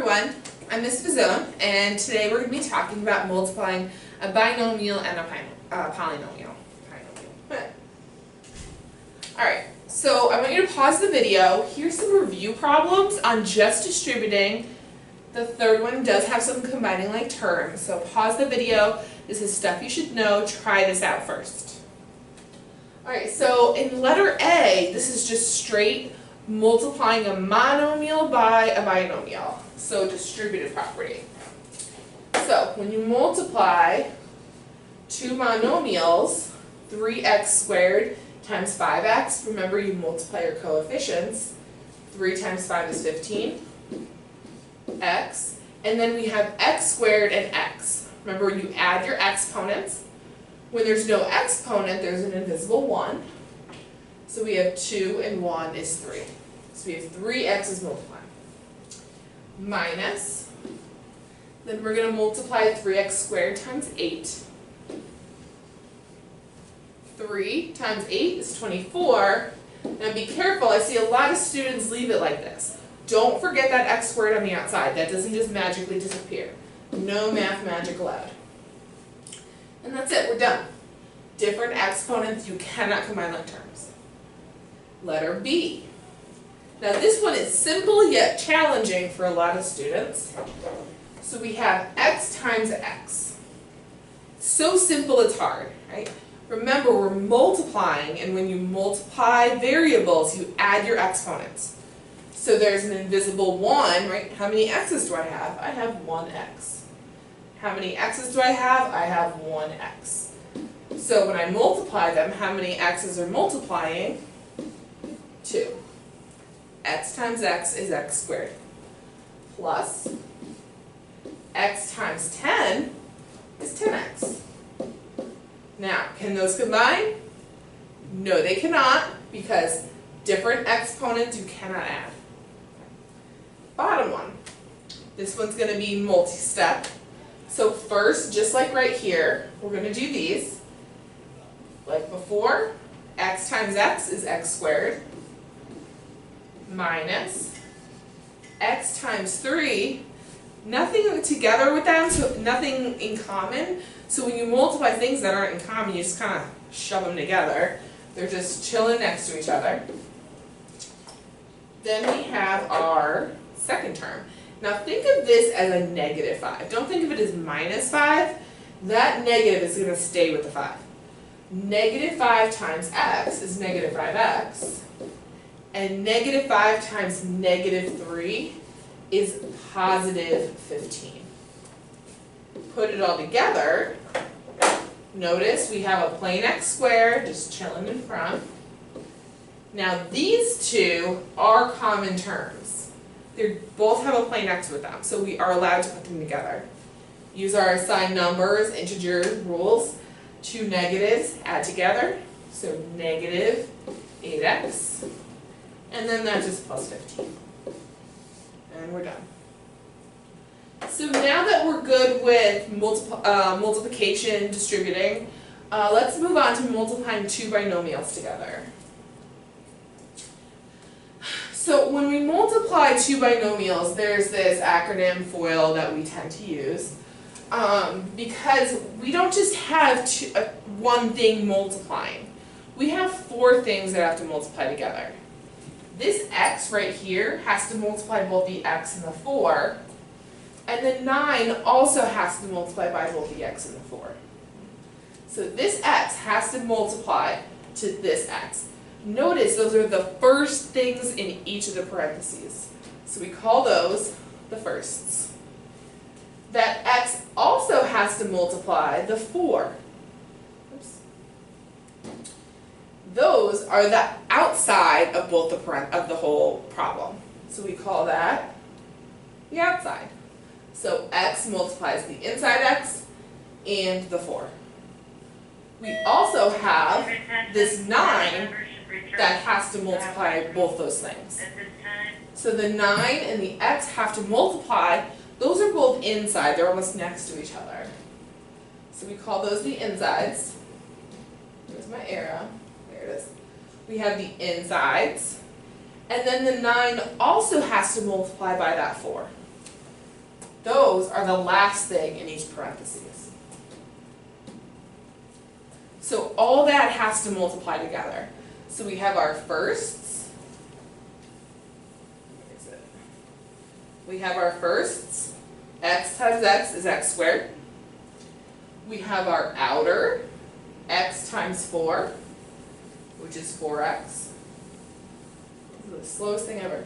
everyone, I'm Ms. Fazone, and today we're going to be talking about multiplying a binomial and a polynomial. Alright, so I want you to pause the video. Here's some review problems on just distributing. The third one does have some combining like terms, so pause the video. This is stuff you should know. Try this out first. Alright, so in letter A, this is just straight multiplying a monomial by a binomial, so distributive property. So when you multiply two monomials, 3x squared times 5x, remember you multiply your coefficients, 3 times 5 is 15, x, and then we have x squared and x. Remember you add your exponents. When there's no exponent, there's an invisible 1. So we have 2 and 1 is 3. So we have 3x's multiplying. Minus, then we're going to multiply 3x squared times 8. 3 times 8 is 24. Now be careful, I see a lot of students leave it like this. Don't forget that x squared on the outside. That doesn't just magically disappear. No math magic allowed. And that's it, we're done. Different exponents, you cannot combine like terms. Letter B. Now this one is simple yet challenging for a lot of students. So we have x times x. So simple it's hard, right? Remember we're multiplying, and when you multiply variables, you add your exponents. So there's an invisible 1, right? How many x's do I have? I have 1x. How many x's do I have? I have 1x. So when I multiply them, how many x's are multiplying? 2. X times x is x squared. Plus x times 10 is 10x. Now, can those combine? No, they cannot, because different exponents you cannot add. Bottom one. This one's going to be multi-step. So first, just like right here, we're going to do these. Like before, x times x is x squared. Minus x times 3, nothing together with them, so nothing in common. So when you multiply things that aren't in common, you just kind of shove them together. They're just chilling next to each other. Then we have our second term. Now think of this as a negative 5. Don't think of it as minus 5. That negative is going to stay with the 5. Negative 5 times x is negative 5x. And negative 5 times negative 3 is positive 15. Put it all together. Notice we have a plain x squared just chilling in front. Now these two are common terms. They both have a plain x with them, so we are allowed to put them together. Use our assigned numbers, integer rules. Two negatives add together, so negative 8x. And then that's just plus 15. And we're done. So now that we're good with multiplication, distributing, let's move on to multiplying two binomials together. So when we multiply two binomials, there's this acronym FOIL that we tend to use because we don't just have one thing multiplying. We have 4 things that have to multiply together. This x right here has to multiply both the x and the 4, and the 9 also has to multiply by both the x and the 4. So this x has to multiply to this x. Notice those are the first things in each of the parentheses. So we call those the firsts. That x also has to multiply the 4. Oops. Those are the outside of both of the whole problem. So we call that the outside. So x multiplies the inside x and the 4. We also have this 9 that has to multiply both those things. So the 9 and the x have to multiply. Those are both inside. They're almost next to each other. So we call those the insides. There's my arrow. There it is. We have the insides. And then the 9 also has to multiply by that 4. Those are the last thing in each parentheses. So all that has to multiply together. So we have our firsts. Where is it? We have our firsts. X times x is x squared. We have our outer, x times 4, which is 4x. This is the slowest thing ever.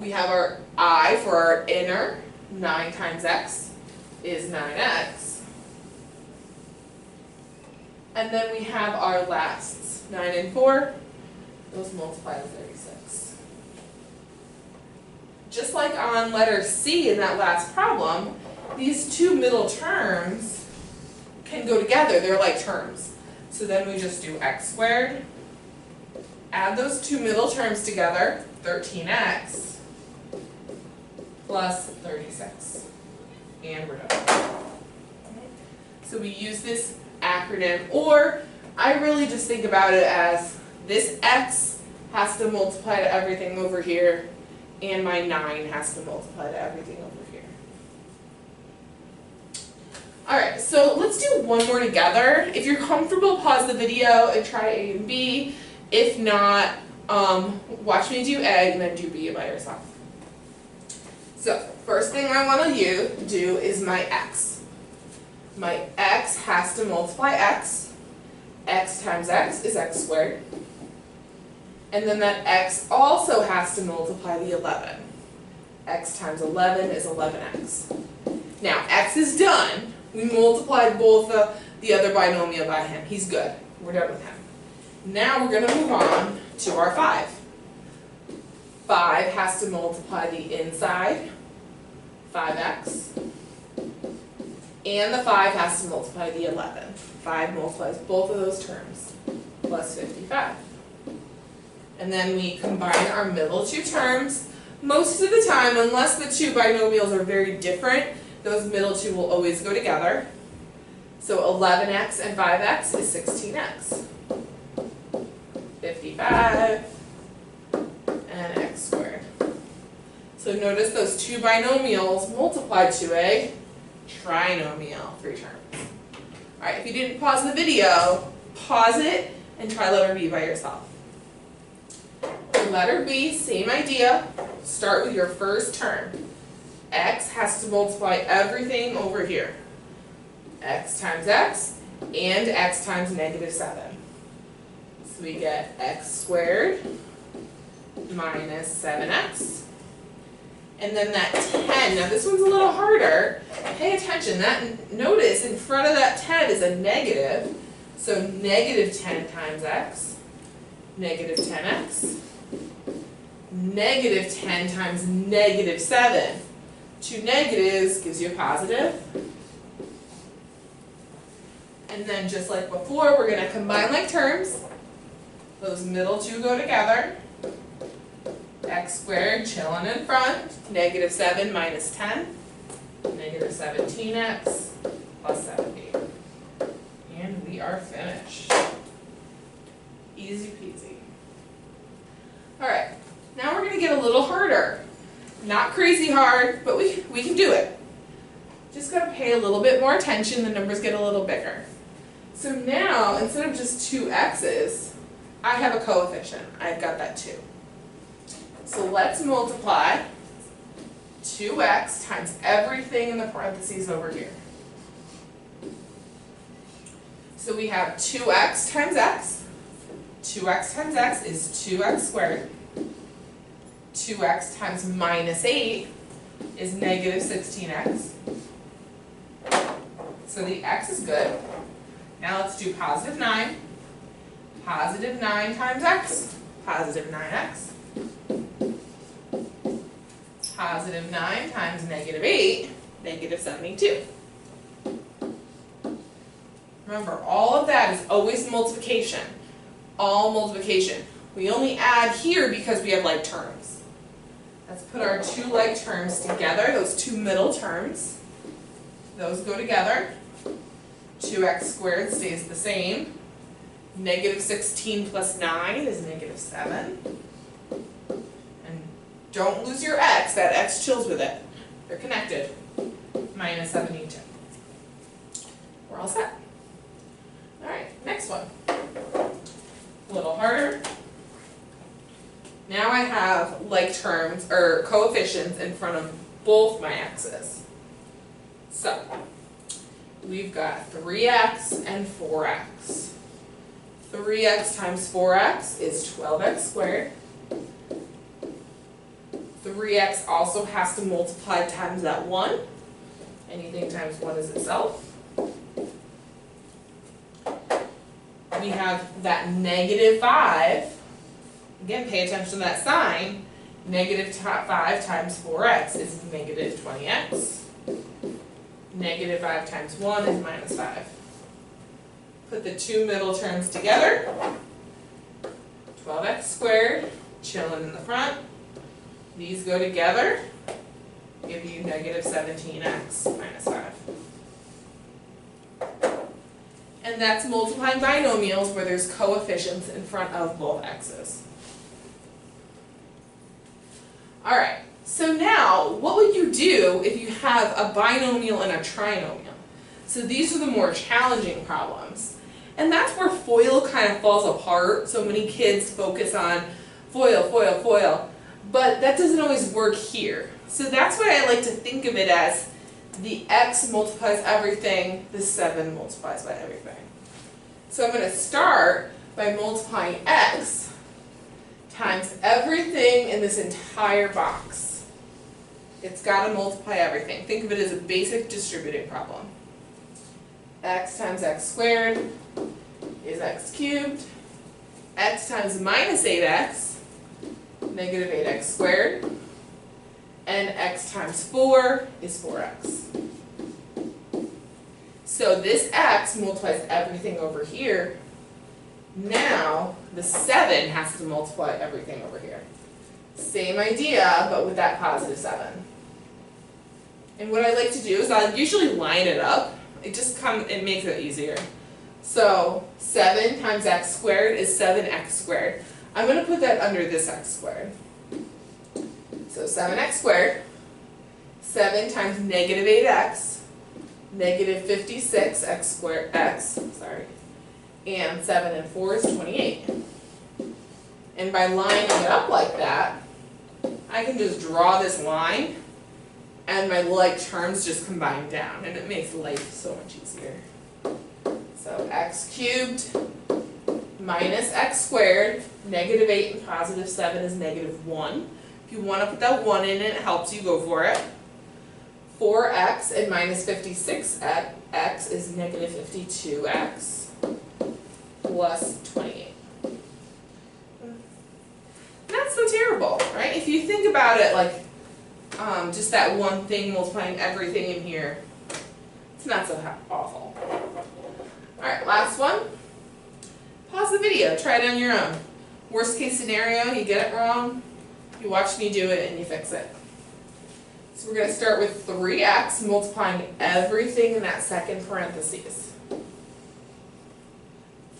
We have our I for our inner, 9 times x is 9x. And then we have our lasts, 9 and 4, those multiply to 36. Just like on letter C in that last problem, these two middle terms can go together, they're like terms. So then we just do x squared, add those two middle terms together, 13x plus 36, and we're done. So we use this acronym, or I really just think about it as this x has to multiply to everything over here, and my 9 has to multiply to everything over here. Alright, so let's do one more together. If you're comfortable, pause the video and try A and B. If not, watch me do A and then do B by yourself. So, first thing I want to do is my x. My x has to multiply x. X times x is x squared. And then that x also has to multiply the 11. X times 11 is 11x. Now, x is done. We multiplied both the other binomial by him. He's good. We're done with him. Now we're going to move on to our 5. 5 has to multiply the inside, 5x, and the 5 has to multiply the 11. 5 multiplies both of those terms, plus 55. And then we combine our middle two terms. Most of the time, unless the two binomials are very different, those middle two will always go together. So 11x and 5x is 16x. 55 and x squared. So notice those two binomials multiplied to a trinomial, 3 terms. Alright, if you didn't pause the video, pause it and try letter B by yourself. Letter B, same idea. Start with your first term. X has to multiply everything over here. X times x and x times -7. So we get x squared minus 7x. And then that 10, now this one's a little harder. Pay attention, notice in front of that 10 is a negative. So negative 10 times x, negative 10x. Negative 10 times negative 7. 2 negatives gives you a positive. And then just like before, we're going to combine like terms. Those middle two go together. X squared chilling in front. Negative 7 minus 10. Negative 17x plus 70. And we are finished. Easy peasy. Alright, now we're going to get a little harder. Not crazy hard, but we can do it. Just got to pay a little bit more attention, the numbers get a little bigger. So now, instead of just 2 x's, I have a coefficient. I've got that 2. So let's multiply 2x times everything in the parentheses over here. So we have 2x times x. 2x times x is 2x squared. 2x times minus 8 is negative 16x. So the x is good. Now let's do positive 9. Positive 9 times x, positive 9x. Positive 9 times negative 8, negative 72. Remember, all of that is always multiplication. All multiplication. We only add here because we have like terms. Let's put our two like terms together, those two middle terms. Those go together. 2x squared stays the same. Negative 16 plus 9 is negative 7. And don't lose your x, that x chills with it. They're connected. minus 72. We're all set. All right, next one. A little harder. Now I have like terms, or coefficients in front of both my x's. So, we've got 3x and 4x. 3x times 4x is 12x squared. 3x also has to multiply times that 1. Anything times 1 is itself. We have that negative 5. Again, pay attention to that sign. Negative 5 times 4x is negative 20x. Negative 5 times 1 is minus 5. Put the two middle terms together. 12x squared, chilling in the front. These go together, give you negative 17x minus 5. And that's multiplying binomials where there's coefficients in front of both x's. Alright, so now what would you do if you have a binomial and a trinomial? So these are the more challenging problems. And that's where FOIL kind of falls apart. So many kids focus on FOIL, FOIL, FOIL. But that doesn't always work here. So that's why I like to think of it as the x multiplies everything, the 7 multiplies by everything. So I'm going to start by multiplying x times everything in this entire box. It's got to multiply everything. Think of it as a basic distributing problem. X times x squared is x cubed. X times minus 8x, negative 8x squared. And x times 4 is 4x. So this x multiplies everything over here. Now the 7 has to multiply everything over here. Same idea, but with that positive 7. And what I like to do is I'll usually line it up. It makes it easier. So 7 times x squared is 7x squared. I'm going to put that under this x squared. So 7x squared, 7 times negative 8x, negative 56x squared, and 7 and 4 is 28. And by lining it up like that, I can just draw this line, and my like terms just combine down, and it makes life so much easier. So x cubed minus x squared, negative 8 and positive 7 is negative 1. If you want to put that 1 in it helps you, go for it. 4x and minus 56x is negative 52x plus 28. Not so terrible, right? If you think about it like just that one thing multiplying everything in here, it's not so awful. Alright, last one. Pause the video, try it on your own. Worst case scenario, you get it wrong, you watch me do it and you fix it. So we're going to start with 3x multiplying everything in that second parentheses.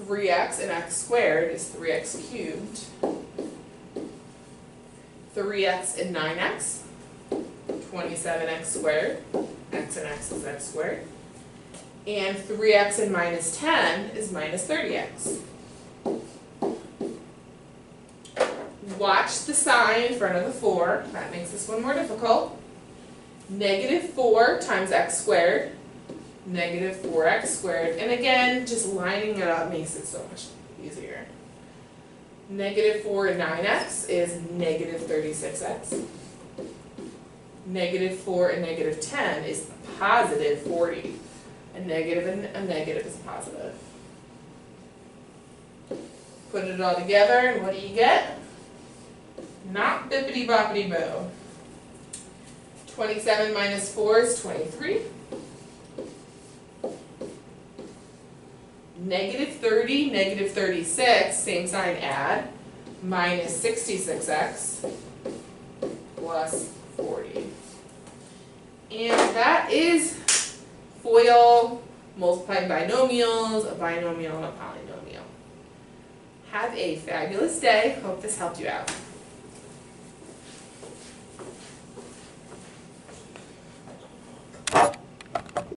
3x and x squared is 3x cubed. 3x and 9x, 27x squared. X and x is x squared. And 3x and minus 10 is minus 30x. Watch the sign in front of the 4. That makes this one more difficult. Negative 4 times x squared, negative 4x squared. And again, just lining it up makes it so much easier. Negative 4 and 9x is negative 36x. Negative 4 and negative 10 is positive 40. A negative and a negative is positive. Put it all together, and what do you get? Not bippity boppity boo. 27 minus 4 is 23. Negative 30, negative 36, same sign, add, minus 66x plus 40. And that is FOIL, multiplying binomials, a binomial, and a polynomial. Have a fabulous day. Hope this helped you out.